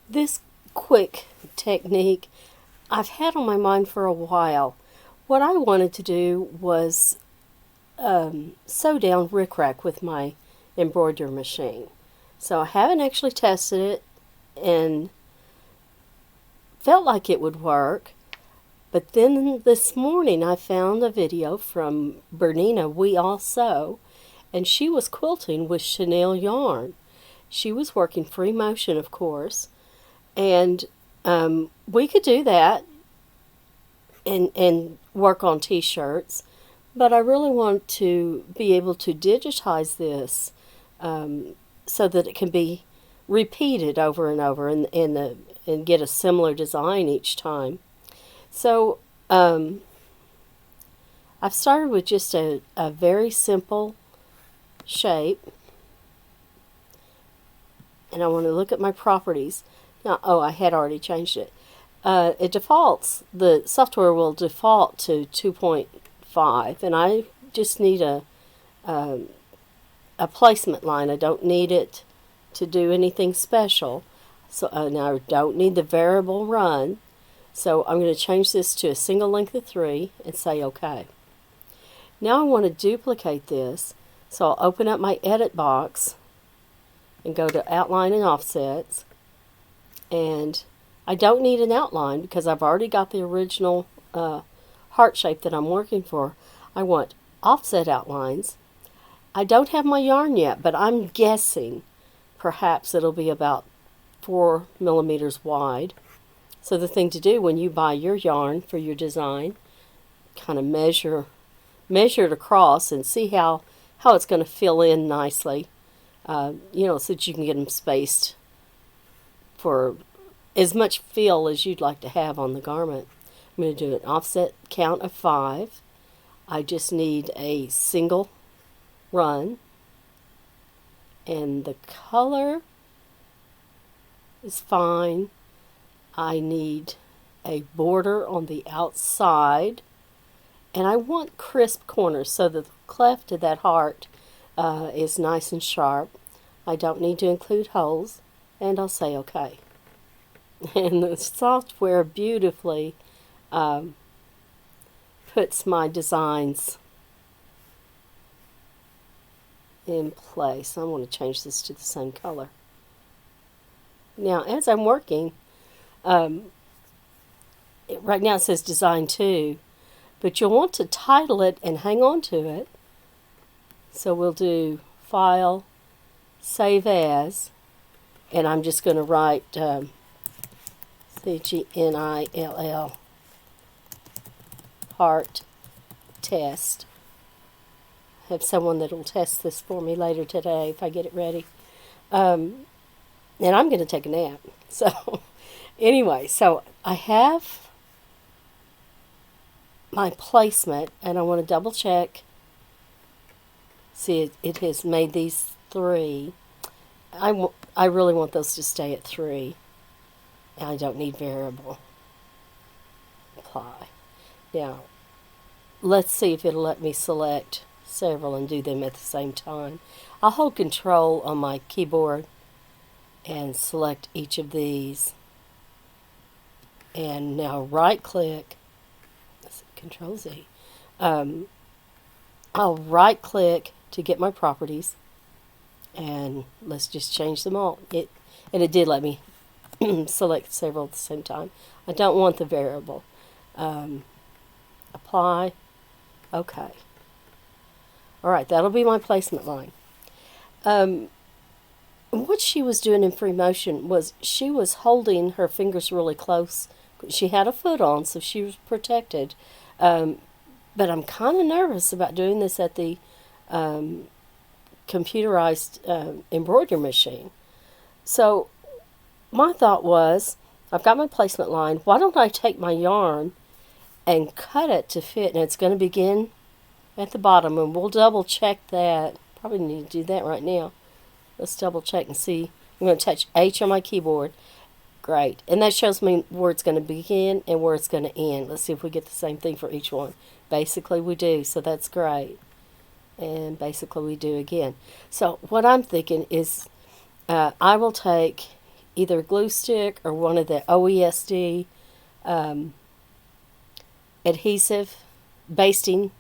This quick technique I've had on my mind for a while. What I wanted to do was sew down rickrack with my embroidery machine. So I haven't actually tested it and felt like it would work. But then this morning I found a video from Bernina We All Sew, and she was quilting with chenille yarn. She was working free motion, of course, and we could do that and work on t-shirts, but I really want to be able to digitize this so that it can be repeated over and over and get a similar design each time. So I've started with just a very simple shape, and I want to look at my properties. Now, oh, I had already changed it. The software will default to 2.5, and I just need a placement line. I don't need it to do anything special. So now I don't need the variable run. So I'm going to change this to a single length of 3 and say OK. Now I want to duplicate this. So I'll open up my edit box and go to outline and offsets. And I don't need an outline because I've already got the original heart shape that I'm working for. I want offset outlines. I don't have my yarn yet, but I'm guessing perhaps it'll be about 4 millimeters wide. So the thing to do when you buy your yarn for your design, kind of measure it across and see how it's going to fill in nicely, so that you can get them spaced for as much fill as you'd like to have on the garment. I'm going to do an offset count of 5. I just need a single run, and the color is fine. I need a border on the outside, and I want crisp corners so the cleft of that heart is nice and sharp. I don't need to include holes, and I'll say OK. And the software beautifully puts my designs in place. I want to change this to the same color. Now, as I'm working, right now it says Design 2, but you'll want to title it and hang on to it. So we'll do File, Save As, and I'm just going to write CGNILL, Heart Test. I have someone that will test this for me later today if I get it ready. And I'm going to take a nap. So anyway, so I have my placement, and I want to double check. See, it has made these 3. I really want those to stay at 3. And I don't need variable. Apply. Now, let's see if it'll let me select several and do them at the same time. I'll hold Control on my keyboard and select each of these. And now right click, Control Z. I'll right click to get my properties, and let's just change them all. It did let me select several at the same time. I don't want the variable. Apply. OK. Alright, that'll be my placement line. What she was doing in free motion was she was holding her fingers really close. She had a foot on, so she was protected. But I'm kind of nervous about doing this at the computerized embroidery machine. So my thought was, I've got my placement line. Why don't I take my yarn and cut it to fit? And it's going to begin at the bottom, and we'll double check that. Probably need to do that right now. Let's double check and see. I'm going to touch H on my keyboard. Great. And that shows me where it's going to begin and where it's going to end. Let's see if we get the same thing for each one. Basically we do, so that's great. And basically we do again. So what I'm thinking is I will take either glue stick or one of the OESD adhesive basting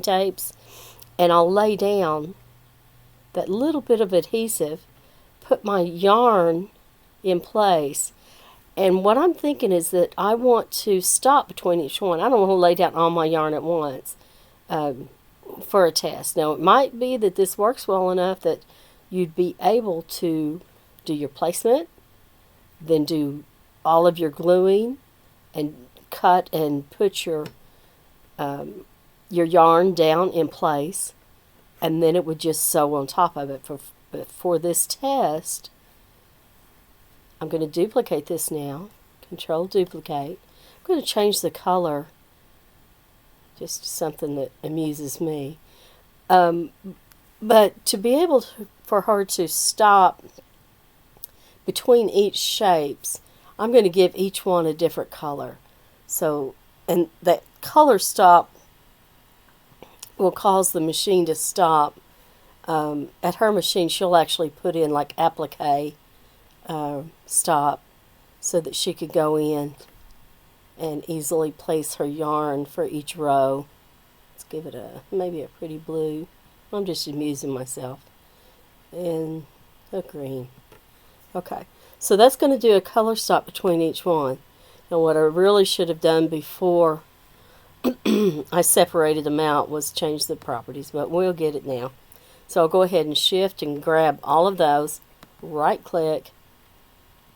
tapes, and I'll lay down that little bit of adhesive, put my yarn in place. And what I'm thinking is that I want to stop between each one. I don't want to lay down all my yarn at once for a test. Now, it might be that this works well enough that you'd be able to do your placement, then do all of your gluing, and cut and put your yarn down in place, and then it would just sew on top of it. But for this test, I'm going to duplicate this now. Control duplicate. I'm going to change the color, just something that amuses me. But to be able for her to stop between each shapes, I'm going to give each one a different color. So, and that color stop will cause the machine to stop. At her machine, she'll actually put in like applique stop so that she could go in and easily place her yarn for each row. Let's give it maybe a pretty blue. I'm just amusing myself. And a green. Okay, so that's going to do a color stop between each one. Now what I really should have done before I separated them out was change the properties, but we'll get it now. So I'll go ahead and shift and grab all of those, right click,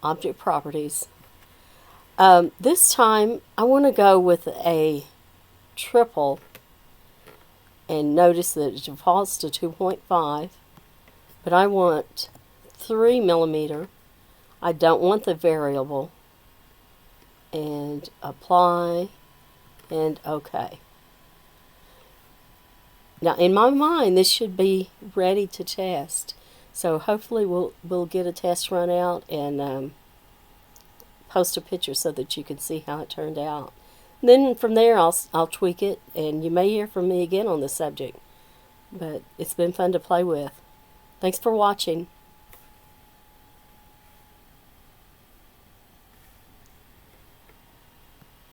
object properties. This time I want to go with a triple, and notice that it defaults to 2.5, but I want 3 millimeter. I don't want the variable, and apply and OK. Now in my mind this should be ready to test, so hopefully we'll get a test run out and post a picture so that you can see how it turned out. And then from there I'll tweak it, and you may hear from me again on this subject. But it's been fun to play with. Thanks for watching.